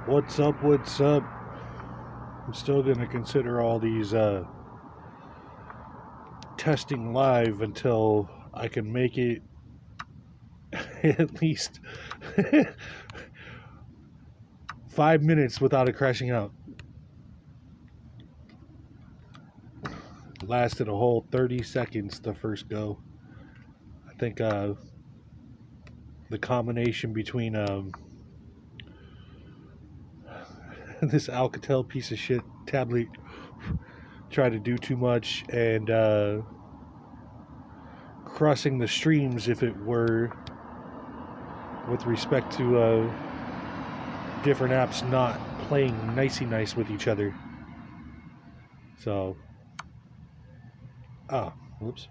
What's up? What's up? I'm still going to consider all these testing live until I can make it at least 5 minutes without it crashing out. Lasted a whole 30 seconds the first go. I think the combination between this Alcatel piece of shit tablet tried to do too much and crossing the streams, if it were, with respect to different apps not playing nicey nice with each other. So, whoops.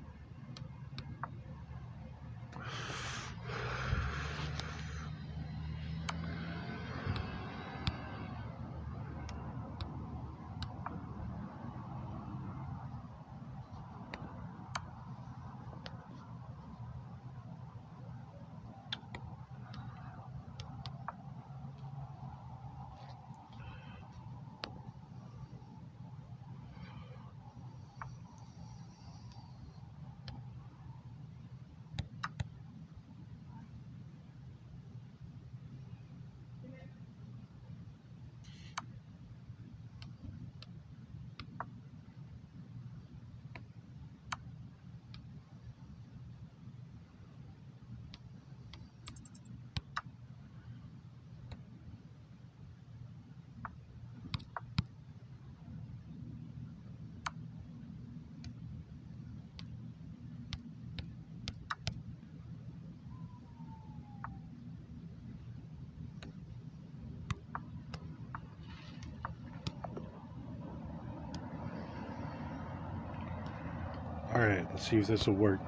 Alright, let's see if this will work.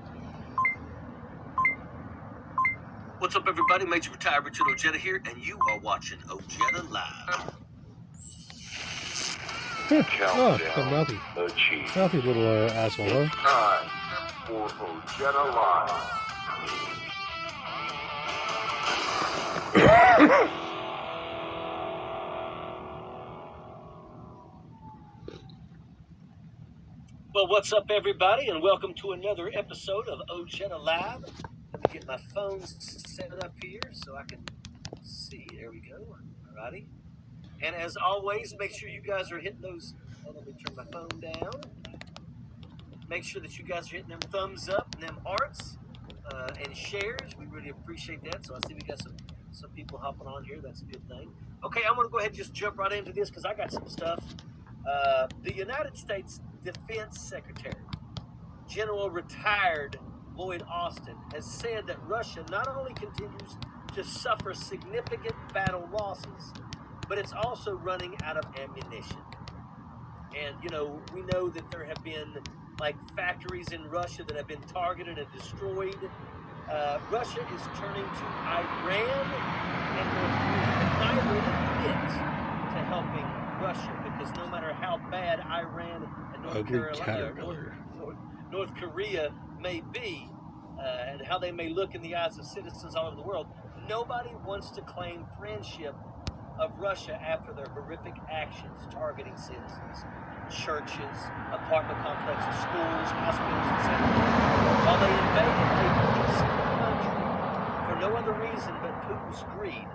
What's up, everybody? Major Retired Richard Ojeda here, and you are watching Ojeda Live. Oh, mouthy. Mouthy little asshole, huh? Time for Ojeda Live. Well, what's up, everybody, and welcome to another episode of Ojeda Live. Let me get my phone set up here so I can see. There we go. Alrighty. And as always, make sure you guys are hitting those. Let me turn my phone down. Make sure that you guys are hitting them thumbs up and them hearts and shares. We really appreciate that. So I see we got some people hopping on here. That's a good thing. Okay, I'm going to go ahead and just jump right into this because I got some stuff. The United States Defense Secretary, General Retired Lloyd Austin, has said that Russia not only continues to suffer significant battle losses, but it's also running out of ammunition. And, you know, we know that there have been, like, factories in Russia that have been targeted and destroyed. Russia is turning to Iran and North Korea, neither admit to helping Russia, because no matter how bad Iran and North Korea may be, and how they may look in the eyes of citizens all over the world, nobody wants to claim friendship of Russia after their horrific actions targeting citizens, churches, apartment complexes, schools, hospitals, etc. While they invaded a peaceful country for no other reason but Putin's greed.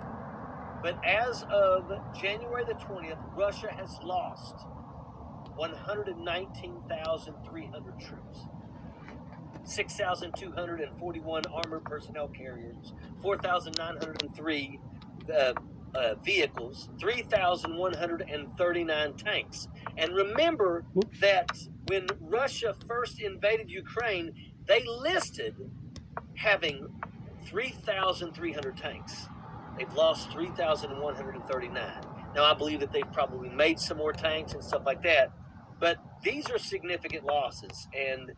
But as of January the 20th, Russia has lost 119,300 troops, 6,241 armored personnel carriers, 4,903 vehicles, 3,139 tanks. And remember that when Russia first invaded Ukraine, they listed having 3,300 tanks. They've lost 3,139. Now, I believe that they've probably made some more tanks and stuff like that, but these are significant losses, and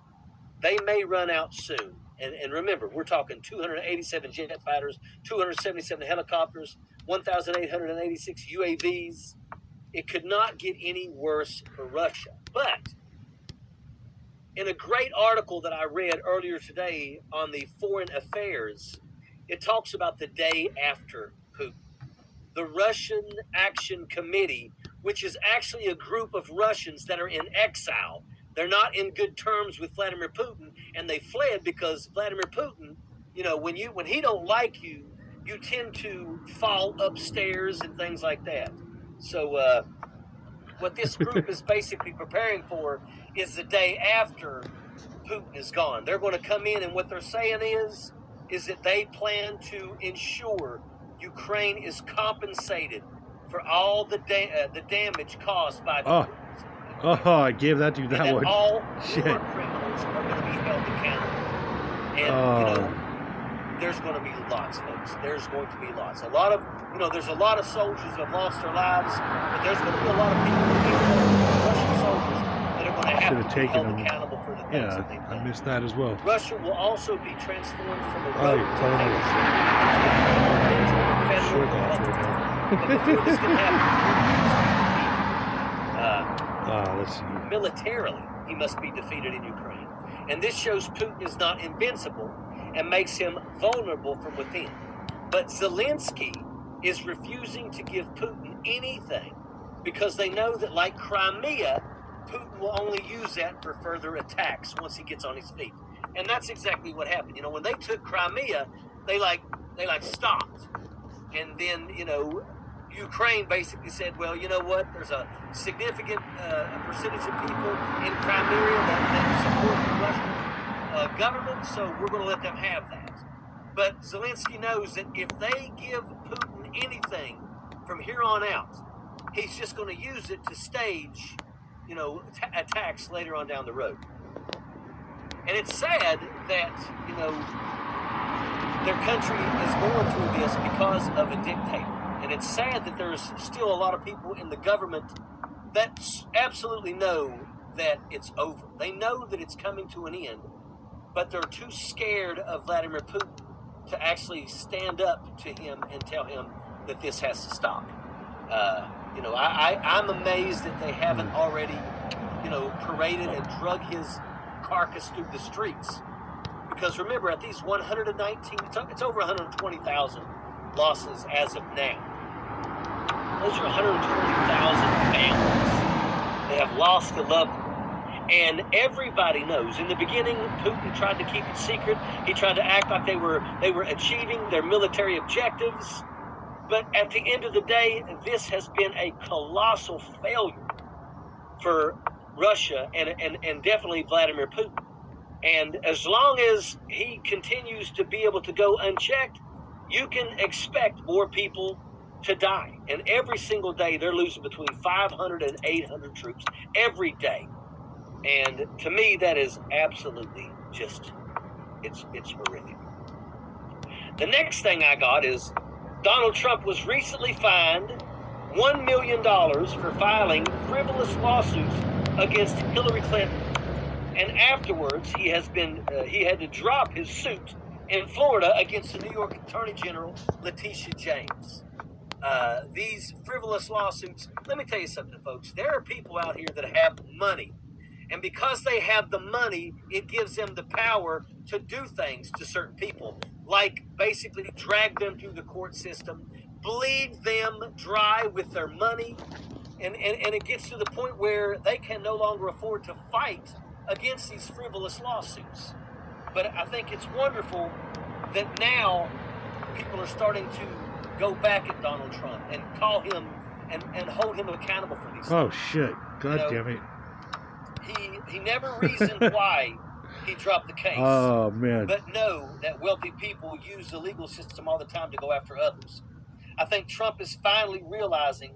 they may run out soon. And remember, we're talking 287 jet fighters, 277 helicopters, 1,886 UAVs. It could not get any worse for Russia. But in a great article that I read earlier today on the Foreign Affairs, it talks about the day after Putin. the Russian Action Committee, which is actually a group of Russians that are in exile. They're not in good terms with Vladimir Putin, and they fled because Vladimir Putin, when he don't like you, you tend to fall upstairs and things like that. So what this group is basically preparing for is the day after Putin is gone. They're going to come in, and what they're saying is that they plan to ensure Ukraine is compensated for all the damage caused by Oh. I gave that dude that one. all Shit. war criminals are going to be held accountable. And there's going to be lots, folks. There's going to be lots. A lot of, there's a lot of soldiers that have lost their lives, but there's going to be a lot of people, Russian soldiers, that are going to have to be held accountable for the things that they've done. I missed that as well. Russia will also be transformed from a Oh, rogue you're telling me. dictatorship into a federal republic. But before this can happen, Let's see. militarily, he must be defeated in Ukraine. And this shows Putin is not invincible and makes him vulnerable from within. But Zelensky is refusing to give Putin anything because they know that, like Crimea, Putin will only use that for further attacks once he gets on his feet. And that's exactly what happened. When they took Crimea, they stopped. And then, Ukraine basically said, well, you know what? There's a significant percentage of people in Crimea that support the Russian government, so we're going to let them have that. But Zelensky knows that if they give Putin anything from here on out, he's just going to use it to stage, attacks later on down the road. And it's sad that, their country is going through this because of a dictator. And it's sad that there's still a lot of people in the government that absolutely know that it's over. They know that it's coming to an end, but they're too scared of Vladimir Putin to actually stand up to him and tell him that this has to stop. I'm amazed that they haven't already, paraded and drug his carcass through the streets. Because remember, at these 119, it's over 120,000 losses as of now. Those are 120,000 families that have lost a loved one. And everybody knows. In the beginning, Putin tried to keep it secret. He tried to act like they were achieving their military objectives. But at the end of the day, this has been a colossal failure for Russia and definitely Vladimir Putin. And as long as he continues to be able to go unchecked, you can expect more people to die. And every single day, they're losing between 500 and 800 troops every day. And to me, that is absolutely just, it's horrific. The next thing I got is Donald Trump was recently fined $1 million for filing frivolous lawsuits against Hillary Clinton. And afterwards, he had to drop his suit in Florida against the New York Attorney General, Letitia James. These frivolous lawsuits, let me tell you something, folks. There are people out here that have money. And because they have the money, it gives them the power to do things to certain people, like basically drag them through the court system, bleed them dry with their money, and it gets to the point where they can no longer afford to fight against these frivolous lawsuits. But I think it's wonderful that now people are starting to go back at Donald Trump and call him and hold him accountable for these things. Oh, shit. God damn it. He never reasoned why he dropped the case. Oh, man. But know that wealthy people use the legal system all the time to go after others. I think Trump is finally realizing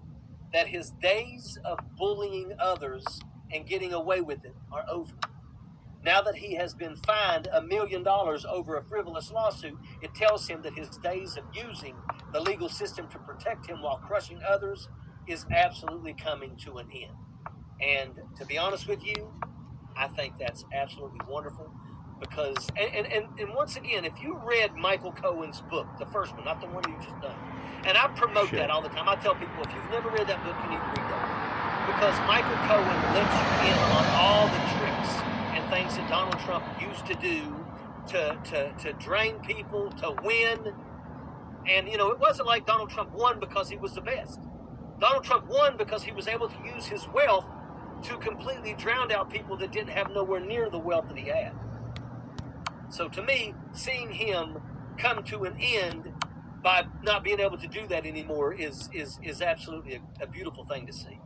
that his days of bullying others and getting away with it are over. Now that he has been fined $1 million over a frivolous lawsuit, it tells him that his days of using the legal system to protect him while crushing others is absolutely coming to an end. And to be honest with you, I think that's absolutely wonderful because, and once again, if you read Michael Cohen's book, the first one, not the one you just done, and I promote that all the time. I tell people, if you've never read that book, you need to read that book because Michael Cohen lets you in on all the tricks and things that Donald Trump used to do to drain people, to win. And, you know, it wasn't like Donald Trump won because he was the best. Donald Trump won because he was able to use his wealth to completely drown out people that didn't have nowhere near the wealth that he had. So to me, seeing him come to an end by not being able to do that anymore is absolutely a beautiful thing to see.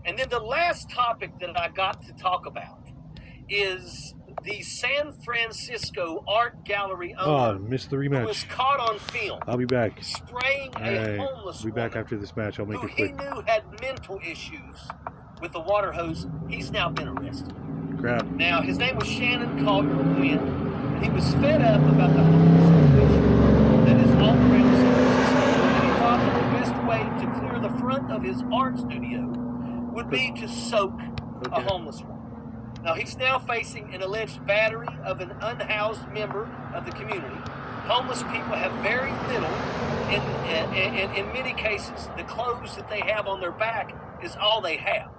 And then the last topic that I got to talk about is the San Francisco art gallery owner missed the who was rematch. caught on film I'll be back. spraying All a right, homeless I'll be back woman after this match. I'll make who it he quick. knew had mental issues with the water hose. He's now been arrested. Crap. Now, his name was Shannon Collier Wynn, and he was fed up about the homeless situation that is all around San Francisco, and he thought that the best way to clear the front of his art studio would be to soak a homeless woman. Now, he's now facing an alleged battery of an unhoused member of the community. Homeless people have very little. In many cases, the clothes that they have on their back is all they have.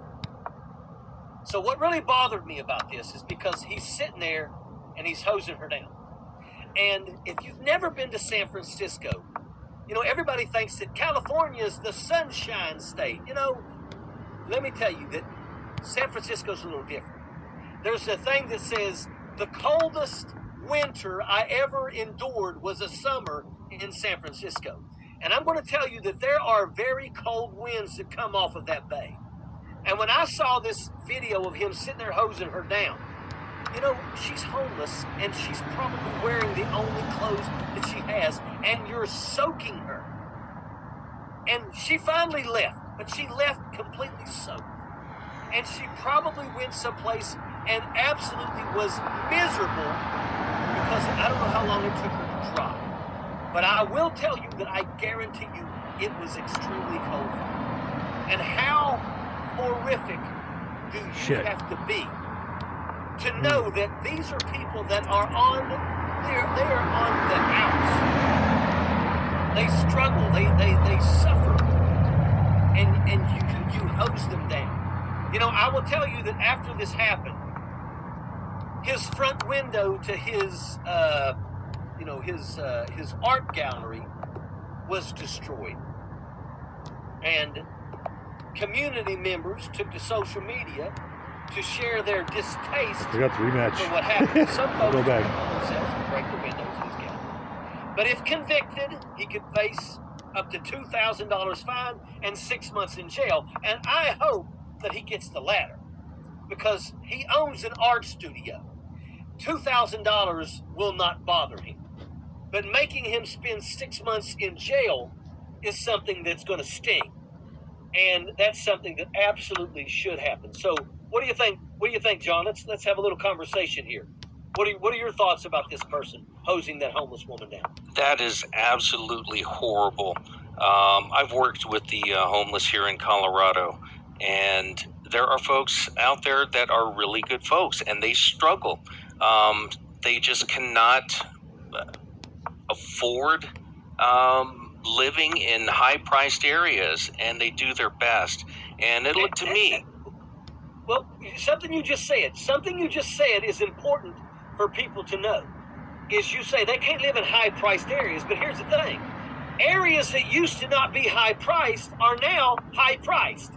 So what really bothered me about this is because he's sitting there and he's hosing her down. And if you've never been to San Francisco, you know, everybody thinks that California is the sunshine state. You know, let me tell you that San Francisco's a little different. There's a thing that says the coldest winter I ever endured was a summer in San Francisco. And I'm going to tell you that there are very cold winds that come off of that bay. And when I saw this video of him sitting there hosing her down, you know, she's homeless and she's probably wearing the only clothes that she has, and you're soaking her. And she finally left, but she left completely soaked. And she probably went someplace and absolutely was miserable because I don't know how long it took her to dry. But I will tell you that I guarantee you it was extremely cold. And how horrific do you have to be to know that these are people that are on, they are on the outs. They struggle, they suffer, and you hose them down. You know, I will tell you that after this happened, his front window to his his art gallery was destroyed, and community members took to social media to share their distaste I got the rematch. for what happened. Some folks Go back. themselves to break the windows of his gallery. But if convicted, he could face up to $2,000 fine and 6 months in jail. And I hope that he gets the latter, because he owns an art studio. $2,000 will not bother him. But making him spend 6 months in jail is something that's going to sting. And that's something that absolutely should happen. So what do you think? What do you think, John? Let's have a little conversation here. What are your thoughts about this person hosing that homeless woman down? That is absolutely horrible. I've worked with the homeless here in Colorado, and there are folks out there that are really good folks, and they struggle. They just cannot afford living in high-priced areas, and they do their best. And it looked to me... Well, something you just said is important for people to know. Is you say they can't live in high-priced areas, but here's the thing. Areas that used to not be high-priced are now high-priced.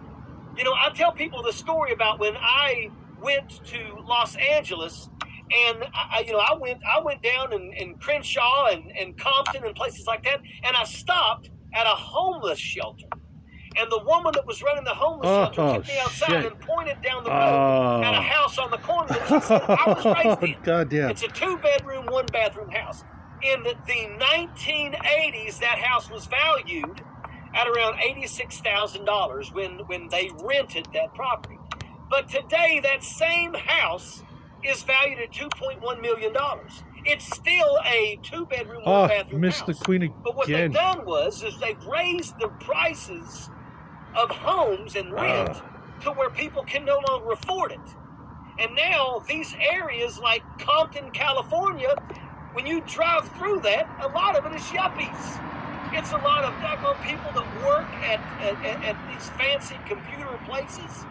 You know, I tell people the story about when I went to Los Angeles, and I went down in Crenshaw and Compton and places like that, and I stopped at a homeless shelter. And the woman that was running the homeless shelter took me outside and pointed down the road at a house on the corner that she said I was raised in. Goddamn. It's a 2-bedroom, 1-bathroom house. In the 1980s, that house was valued at around $86,000 when they rented that property. But today, that same house is valued at $2.1 million. It's still a 2-bedroom, 1-bathroom missed house. the queen again. But what they've done is they've raised the prices of homes and rent to where people can no longer afford it. And now these areas like Compton, California, when you drive through that, a lot of it is yuppies. It's a lot of doggone people that work at these fancy computer places,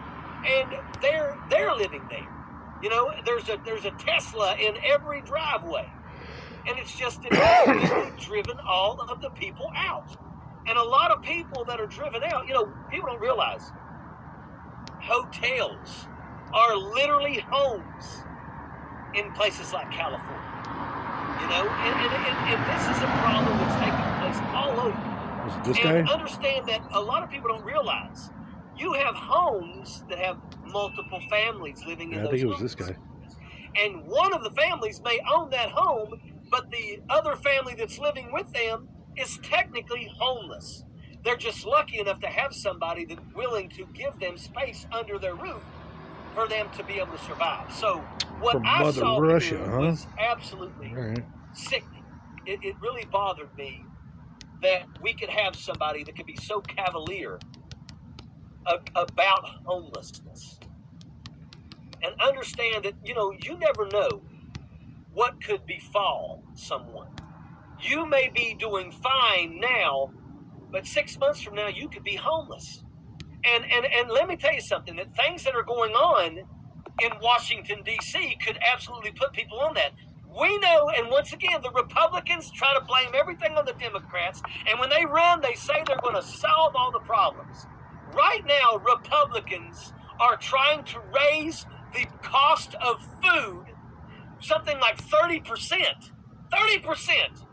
and they're living there. You know, there's a Tesla in every driveway. And it's just immediately driven all of the people out. And a lot of people that are driven out, people don't realize hotels are literally homes in places like California. And this is a problem that's taking place all over. Was it this And guy? understand that a lot of people don't realize you have homes that have multiple families living in Yeah, I those think it was homes. this guy. And one of the families may own that home, but the other family that's living with them is technically homeless. They're just lucky enough to have somebody that's willing to give them space under their roof for them to be able to survive. So what From I Mother saw Russia, here huh? was absolutely All right. sickening. It really bothered me that we could have somebody that could be so cavalier about homelessness. And understand that, you never know what could befall someone. You may be doing fine now, but 6 months from now, you could be homeless. And let me tell you something, that things that are going on in Washington, D.C. could absolutely put people on that. We know, and once again, the Republicans try to blame everything on the Democrats, and when they run, they say they're going to solve all the problems. Right now, Republicans are trying to raise the cost of food something like 30%. 30%.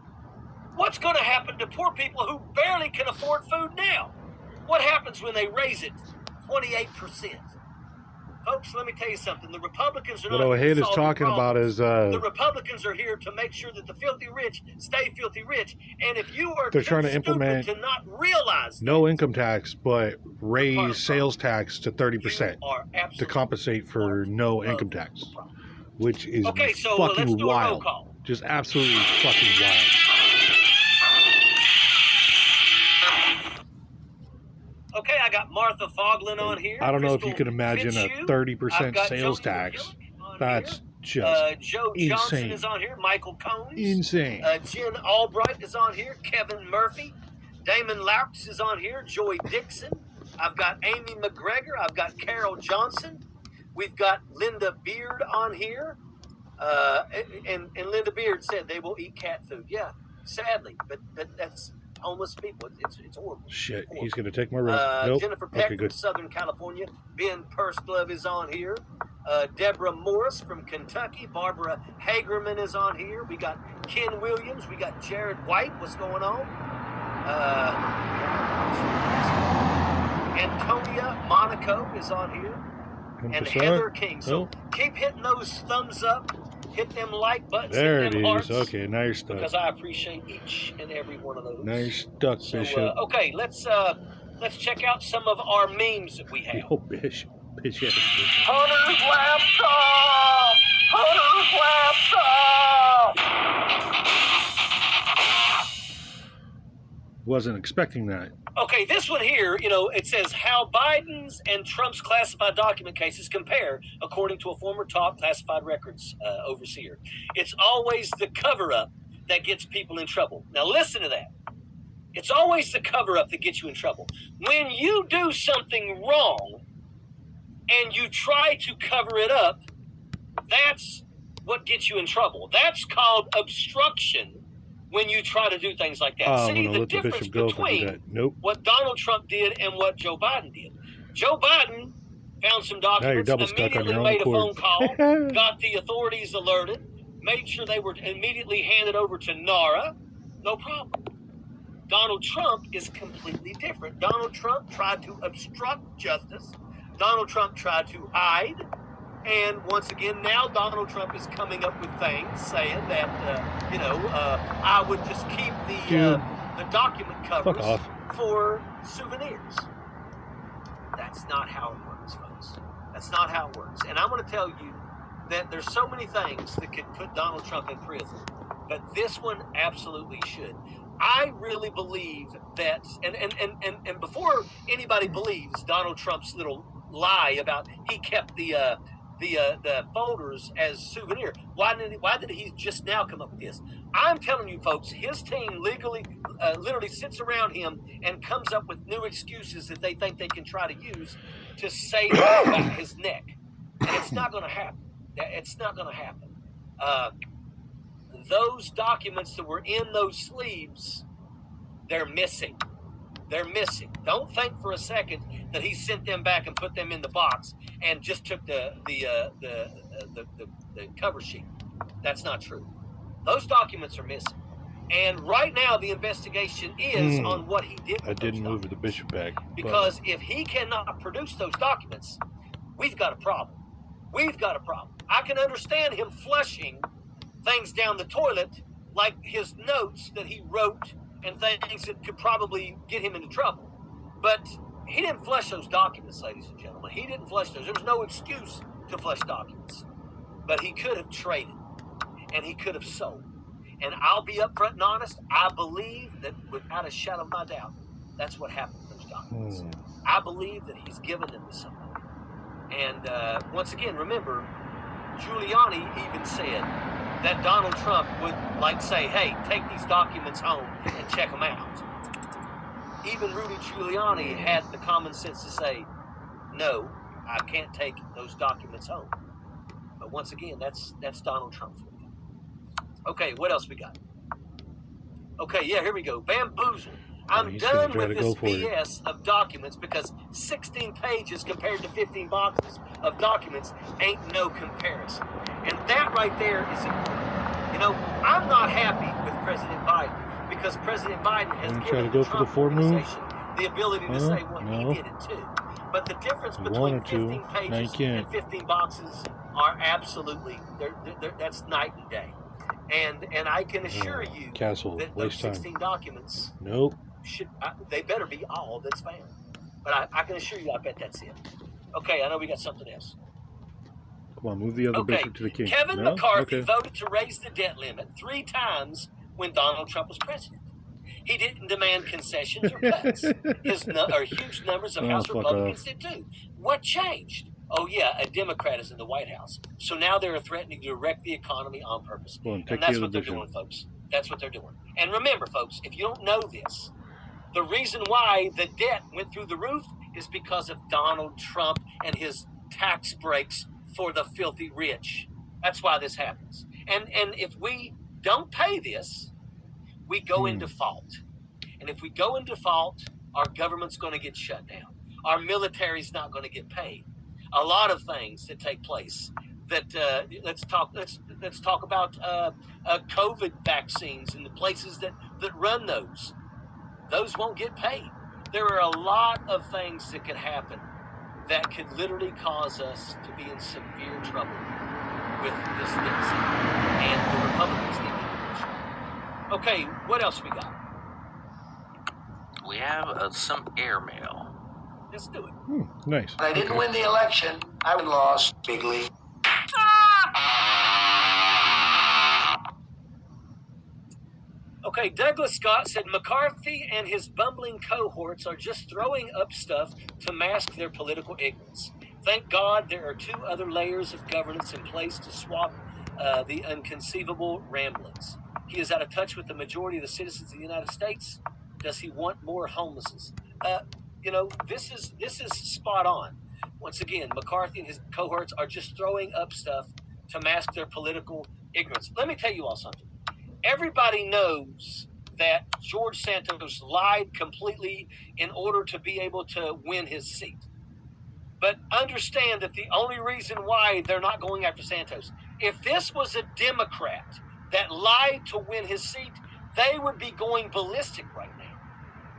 What's going to happen to poor people who barely can afford food now? What happens when they raise it 28%? Folks, let me tell you something. The Republicans are What not here to Ojeda's solve your talking about problems. is The Republicans are here to make sure that the filthy rich stay filthy rich. And if you are they're too trying to stupid implement to not realize no that, income tax, but raise sales tax to 30% you are to absolutely compensate for part no of income the tax, problem. which is Okay, so let's fucking do a roll wild. call. Just absolutely fucking wild. Okay, I got Martha Foglin on here. I don't know if you Crystal can imagine a Fitzhugh. 30% I've got sales Jody tax. McKillick on That's here. just Joe Johnson insane. is on here. Michael Combs. Insane. Jen Albright is on here. Kevin Murphy. Damon Laux is on here. Joy Dixon. I've got Amy McGregor. I've got Carol Johnson. We've got Linda Beard on here. And Linda Beard said they will eat cat food. Yeah, sadly, but that's homeless people. It's horrible. Shit, Horrible. he's going to take my room. Nope. Jennifer Peck Okay, from good. Southern California. Ben Purseglove is on here. Deborah Morris from Kentucky. Barbara Hagerman is on here. We got Ken Williams. We got Jared White. What's going on? Antonia Monaco is on here. And Heather King. So keep hitting those thumbs up. Hit them like buttons. There hit it them is. hearts, Okay, now you're stuck. because I appreciate each and every one of those. Now you're stuck, So, Bishop. okay, let's check out some of our memes that we have. Oh, Bishop. Bishop. Hunter's laptop! Hunter's laptop! Wasn't expecting that. Okay, this one here, it says how Biden's and Trump's classified document cases compare, according to a former top classified records overseer. It's always the cover-up that gets people in trouble. Now listen to that. It's always the cover-up that gets you in trouble. When you do something wrong and you try to cover it up, that's what gets you in trouble. That's called obstruction. When you try to do things like that. Oh, See, I'm the going to let the difference bishop go if I do between that. Nope. what Donald Trump did and what Joe Biden did. Joe Biden found some documents, double stuck on immediately your own made a phone accord. call, got the authorities alerted, made sure they were immediately handed over to NARA. No problem. Donald Trump is completely different. Donald Trump tried to obstruct justice. Donald Trump tried to hide. And once again, now Donald Trump is coming up with things saying that, I would just keep the document covers for souvenirs. That's not how it works, folks. That's not how it works. And I'm going to tell you that there's so many things that could put Donald Trump in prison, but this one absolutely should. I really believe that, and before anybody believes Donald Trump's little lie about he kept the folders as souvenir. Why did he just now come up with this? I'm telling you, folks, his team literally sits around him and comes up with new excuses that they think they can try to use to save about his neck. And it's not going to happen. It's not going to happen. those documents that were in those sleeves, they're missing. They're missing. Don't think for a second that he sent them back and put them in the box and just took the cover sheet. That's not true. Those documents are missing. And right now, the investigation is on what he did with I didn't those move the bishop back. Because if he cannot produce those documents, we've got a problem. We've got a problem. I can understand him flushing things down the toilet, like his notes that he wrote and things that could probably get him into trouble. But he didn't flush those documents, ladies and gentlemen. He didn't flush those. There was no excuse to flush documents. But he could have traded, and he could have sold. And I'll be upfront and honest, I believe that without a shadow of my doubt, that's what happened with those documents. I believe that he's given them to somebody. And once again, remember, Giuliani even said that Donald Trump would say, hey, take these documents home and check them out. Even Rudy Giuliani had the common sense to say, no, I can't take those documents home. But once again, that's Donald Trump for you. Okay, what else we got? Okay, yeah, here we go. Bamboozle. I'm done with this BS of documents because 16 pages compared to 15 boxes of documents ain't no comparison. And that right there is important. You know, I'm not happy with President Biden because President Biden has given the Trump organization the ability to say, well, he did it too. But the difference between 15 pages and 15 boxes are absolutely, that's night and day. And I can assure you that those 16 documents they better be all that's found. But I can assure you, I bet that's it. Okay, I know we got something else. Come on, move the other bishop to the king. Kevin McCarthy voted to raise the debt limit 3 times when Donald Trump was president. He didn't demand concessions or cuts. Huge numbers of House Republicans did too. What changed? Oh yeah, a Democrat is in the White House. So now they're threatening to wreck the economy on purpose. And that's what they're doing, folks. That's what they're doing. And remember, folks, if you don't know this, the reason why the debt went through the roof is because of Donald Trump and his tax breaks for the filthy rich. That's why this happens. And if we don't pay this, we go in default. And if we go in default, our government's going to get shut down. Our military's not going to get paid. A lot of things that take place. That let's talk about COVID vaccines and the places that run those. Those won't get paid. There are a lot of things that could happen that could literally cause us to be in severe trouble with this deficit. And the Republicans need to. Okay, what else we got? We have some airmail. Let's do it. Nice. I didn't win the election. I lost bigly. Okay, Douglas Scott said McCarthy and his bumbling cohorts are just throwing up stuff to mask their political ignorance. Thank God there are 2 other layers of governance in place to swap the inconceivable ramblings. He is out of touch with the majority of the citizens of the United States. Does he want more homelessness? This is spot on. Once again, McCarthy and his cohorts are just throwing up stuff to mask their political ignorance. Let me tell you all something. Everybody knows that George Santos lied completely in order to be able to win his seat. But understand that the only reason why they're not going after Santos, if this was a Democrat that lied to win his seat, they would be going ballistic right now.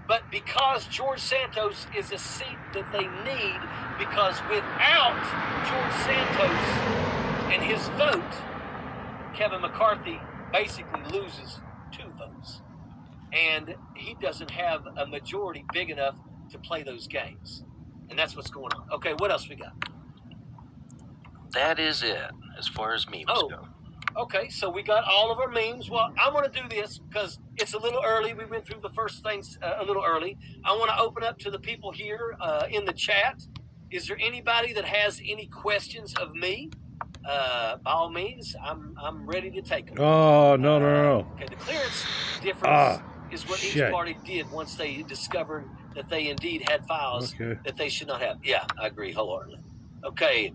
But because George Santos is a seat that they need, because without George Santos and his vote, Kevin McCarthy basically loses 2 votes. And he doesn't have a majority big enough to play those games. And that's what's going on. Okay, what else we got? That is it, as far as memes go. Okay, so we got all of our memes. Well, I'm going to do this because it's a little early. We went through the first things a little early. I want to open up to the people here in the chat. Is there anybody that has any questions of me? By all means, I'm ready to take them. Oh, no. Okay, the clearance difference is what each party did once they discovered that they indeed had files that they should not have. Yeah, I agree wholeheartedly. Okay.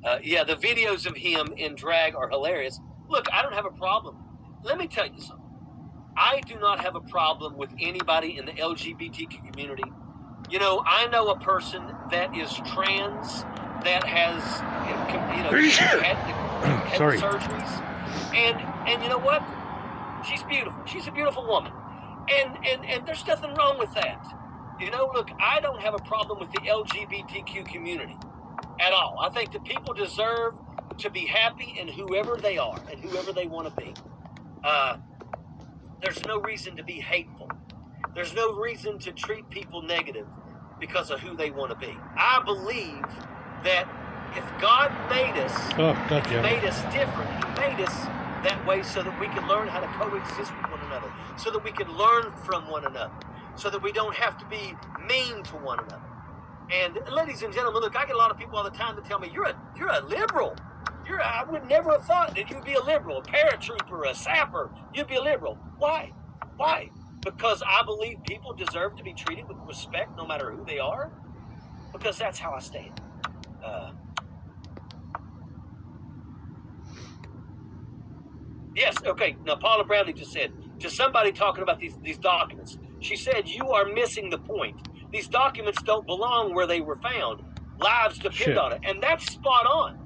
The videos of him in drag are hilarious. look, I don't have a problem. Let me tell you something. I do not have a problem with anybody in the LGBTQ community. You know, I know a person that is trans that has, had Sorry. surgeries, and you know what? She's beautiful. She's a beautiful woman, and there's nothing wrong with that. You know, look, I don't have a problem with the LGBTQ community at all. I think that people deserve to be happy in whoever they are and whoever they want to be. There's no reason to be hateful. There's no reason to treat people negative because of who they want to be. I believe that if God made us, He made us different. He made us that way so that we can learn how to coexist with one another, so that we can learn from one another, so that we don't have to be mean to one another. And ladies and gentlemen, look, I get a lot of people all the time that tell me, you're a liberal. I would never have thought that you'd be a liberal, a paratrooper, a sapper. You'd be a liberal. Why? Why? Because I believe people deserve to be treated with respect no matter who they are. Because that's how I stand. Yes, okay. Now, Paula Bradley just said, to somebody talking about these documents, she said, you are missing the point. These documents don't belong where they were found. Lives depend on it. And that's spot on.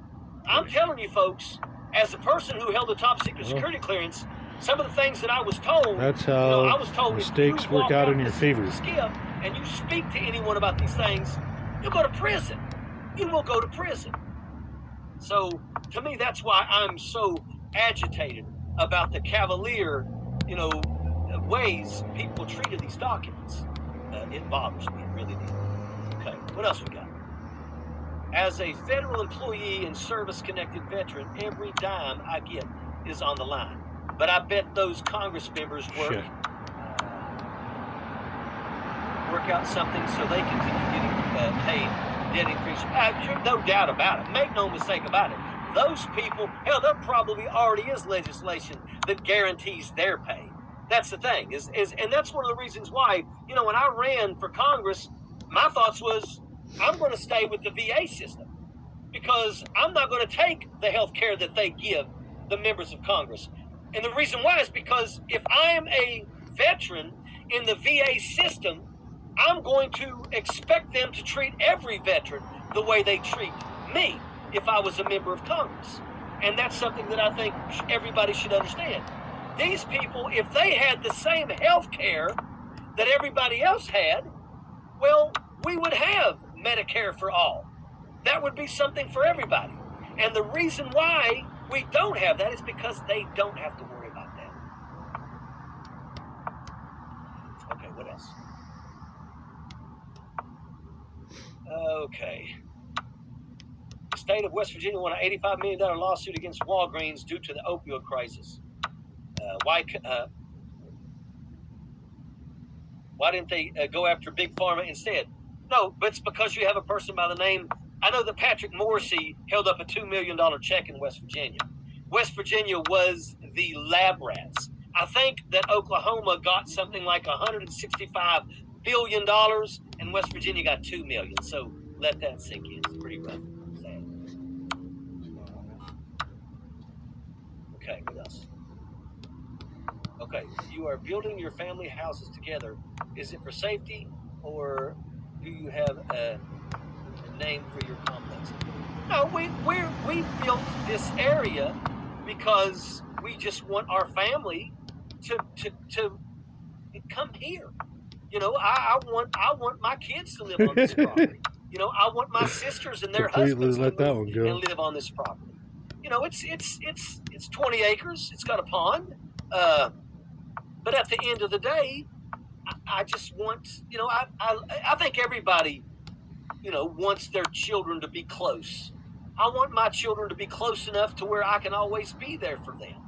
I'm telling you, folks, as a person who held a top secret security clearance, some of the things that I was told, that's how I was told mistakes work out in your favor. Skip, and you speak to anyone about these things, you'll go to prison. You will go to prison. So, to me, that's why I'm so agitated about the cavalier, ways people treated these documents. It bothers me, it really did. Okay, what else we got? As a federal employee and service-connected veteran, every dime I get is on the line. But I bet those Congress members work out something so they continue getting paid debt increase. No doubt about it. Make no mistake about it. Those people, hell, there probably already is legislation that guarantees their pay. That's the thing. And that's one of the reasons why, when I ran for Congress, my thoughts was, I'm going to stay with the VA system because I'm not going to take the health care that they give the members of Congress. And the reason why is because if I am a veteran in the VA system, I'm going to expect them to treat every veteran the way they treat me if I was a member of Congress. And that's something that I think everybody should understand. These people, if they had the same health care that everybody else had, well, we would have Medicare for all. That would be something for everybody. And the reason why we don't have that is because they don't have to worry about that. Okay, what else? Okay. The state of West Virginia won an $85 million lawsuit against Walgreens due to the opioid crisis. Why didn't they go after Big Pharma instead? No, but it's because you have a person by the name. I know that Patrick Morrissey held up a $2 million check in West Virginia. West Virginia was the lab rats. I think that Oklahoma got something like $165 billion, and West Virginia got $2 million. So let that sink in. It's pretty rough. Sad. Okay, what else? Okay, you are building your family houses together. Is it for safety, or do you have a name for your complex? No, we built this area because we just want our family to come here. I want my kids to live on this property. I want my sisters and their husbands to move and live on this property. It's 20 acres. It's got a pond. But at the end of the day, I just want, I think everybody, wants their children to be close. I want my children to be close enough to where I can always be there for them,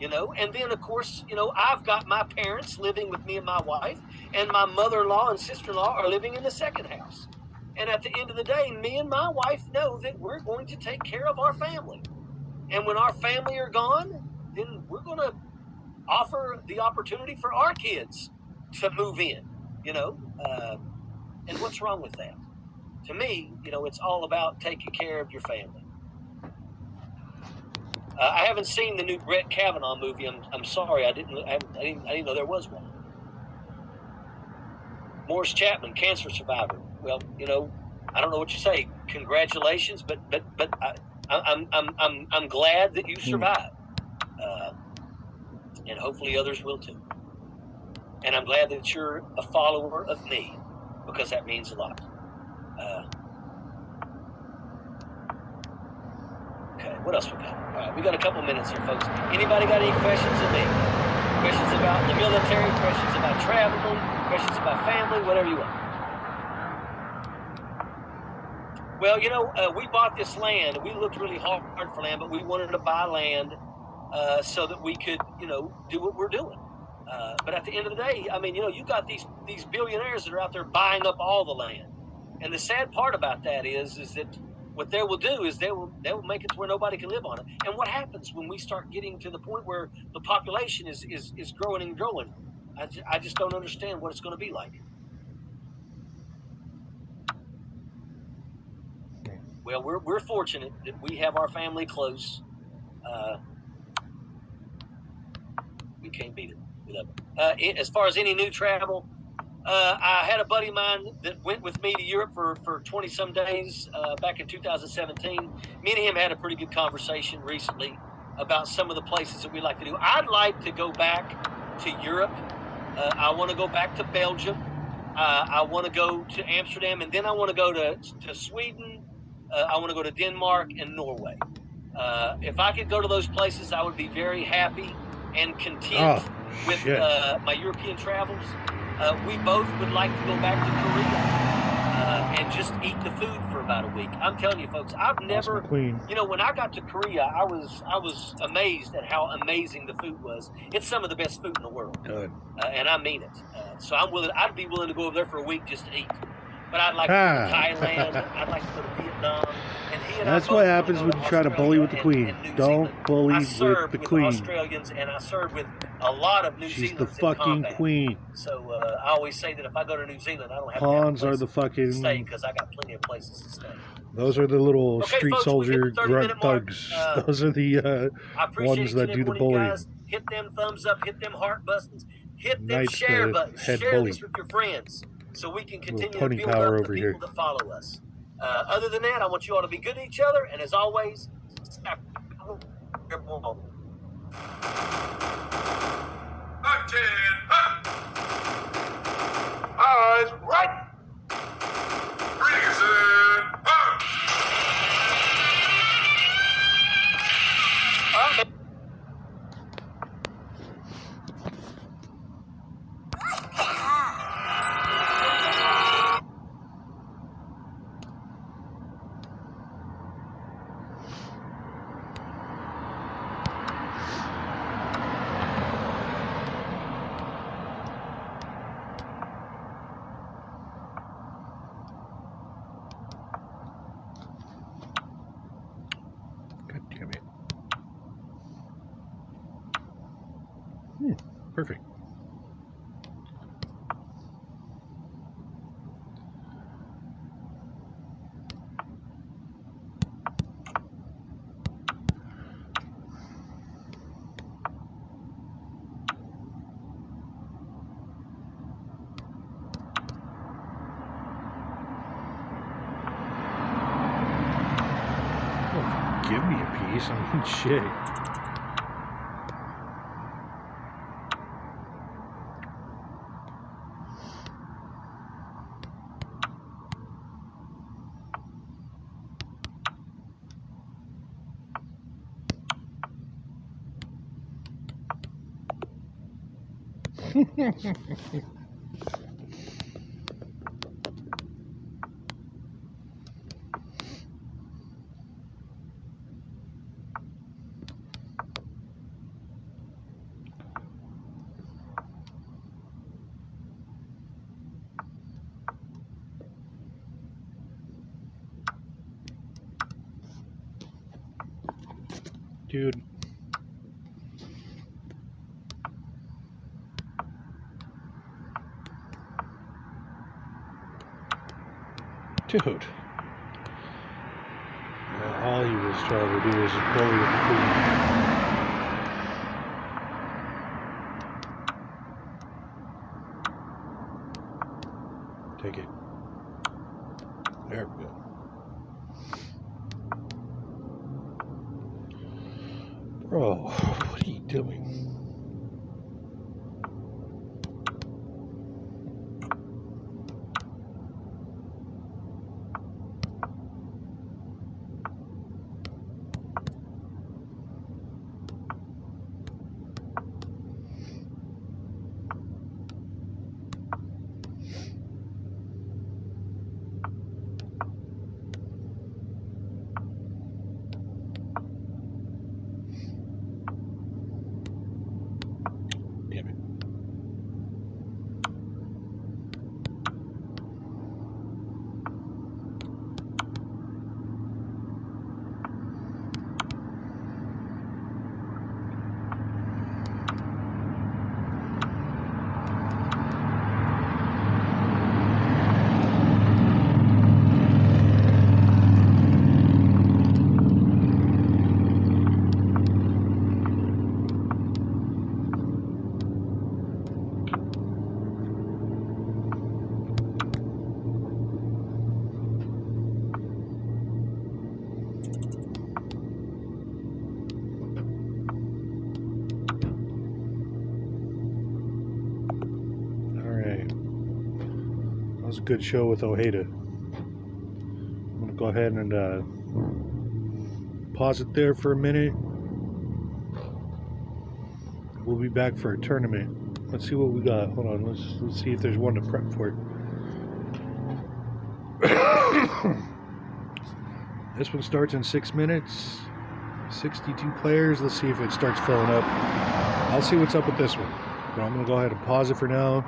and then of course, I've got my parents living with me and my wife, and my mother-in-law and sister-in-law are living in the second house. And at the end of the day, me and my wife know that we're going to take care of our family. And when our family are gone, then we're going to offer the opportunity for our kids to move in, and what's wrong with that? To me, it's all about taking care of your family. I haven't seen the new Brett Kavanaugh movie. I'm sorry, I didn't know there was one. Morris Chapman, cancer survivor. Well, you know, I don't know what you say. Congratulations, but I'm glad that you survived, and hopefully others will too. And I'm glad that you're a follower of me, because that means a lot. Okay, what else we got? All right, we got a couple minutes here, folks. Anybody got any questions of me? Questions about the military, questions about traveling, questions about family, whatever you want. Well, you know, we bought this land. We looked really hard for land, but we wanted to buy land so that we could, you know, do what we're doing. But at the end of the day, I mean, you know, you got these billionaires that are out there buying up all the land. And the sad part about that is that what they will do is they will make it to where nobody can live on it. And what happens when we start getting to the point where the population is growing and growing? I just don't understand what it's going to be like. Well, we're fortunate that we have our family close. We can't beat it. We love it. As far as any new travel, I had a buddy of mine that went with me to Europe for 20-some days back in 2017. Me and him had a pretty good conversation recently about some of the places that we like to do. I'd like to go back to Europe. I want to go back to Belgium. I want to go to Amsterdam, and then I want to go to Sweden. I want to go to Denmark and Norway. If I could go to those places, I would be very happy and content with my European travels. We both would like to go back to Korea and just eat the food for about a week. I'm telling you, folks, I've never, you know, when I got to Korea, I was amazed at how amazing the food was. It's some of the best food in the world, and I mean it. So I'd be willing to go over there for a week just to eat. But I'd like to go to Thailand. I'd like to go to Vietnam. And that's what happens when you try to bully with the Queen. Don't bully with the Queen. Australians, and I served with a lot of New Zealanders. She's the fucking Queen. So I always say that if I go to New Zealand, I don't have Pawns to are the fucking. Stay because I got plenty of places to stay. Those are the little street soldier grunt thugs. Those are the ones that do the bullying. Hit them thumbs up. Hit them heart buttons. Hit them share buttons. Share this with your friends, so we can continue to build up the people that follow us. Other than that, I want you all to be good to each other, and as always, Eyes right. Reason. Perfect. Oh, give me a piece. I mean, shit. Dude. Dude. All he was this child will do is bully with the queen. Take it. There we go. Bro, what are you doing? Damn it. That was a good show with Ojeda. I'm going to go ahead and pause it there for a minute. We'll be back for a tournament. Let's see what we got. Hold on, let's see if there's one to prep for. This one starts in 6 minutes. 62 players. Let's see if it starts filling up. I'll see what's up with this one. But I'm going to go ahead and pause it for now.